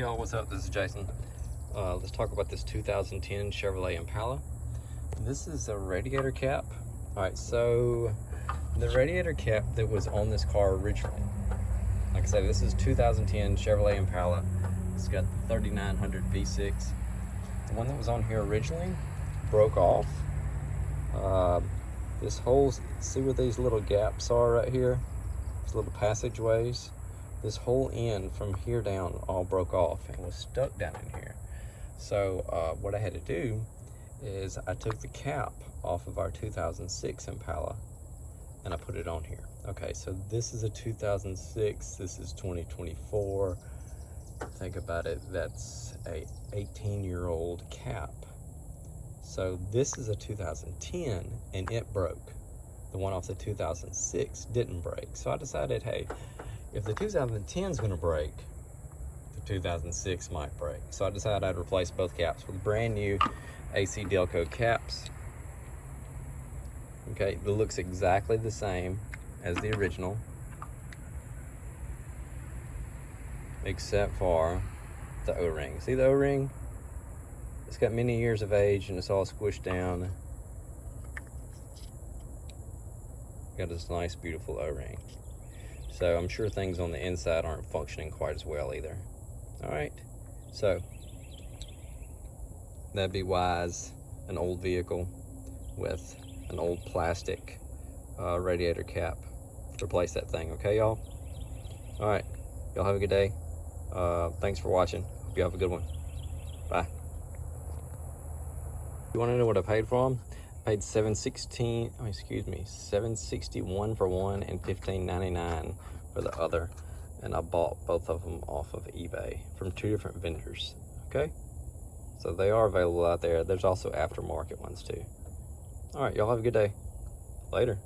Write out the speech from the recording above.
Y'all, what's up? This is Jason. Let's talk about this 2010 Chevrolet Impala. This is a radiator cap. All right, so the radiator cap that was on this car originally, like I said, this is 2010 Chevrolet Impala. It's got the 3900 V6. The one that was on here originally broke off. This whole, see where these little gaps are right here? These little passageways? This whole end from here down all broke off and was stuck down in here. So what I had to do is I took the cap off of our 2006 Impala and I put it on here. Okay, so this is a 2006, this is 2024. Think about it, that's a 18-year-old cap. So this is a 2010 and it broke. The one off the 2006 didn't break. So I decided, hey, if the 2010 is going to break, the 2006 might break. So I decided I'd replace both caps with brand new AC Delco caps. Okay, it looks exactly the same as the original, except for the O-ring. See the O-ring? It's got many years of age and it's all squished down. Got this nice, beautiful O-ring. So I'm sure things on the inside aren't functioning quite as well either. All right, so that'd be wise, an old vehicle with an old plastic radiator cap. Replace that thing, okay, y'all? All right, y'all have a good day. Thanks for watching. Hope you have a good one. Bye. You want to know what I paid for them? I paid $761 for one and $15.99 for the other, and I bought both of them off of eBay from two different vendors. Okay, so they are available out there. There's also aftermarket ones too. All right, y'all have a good day. Later.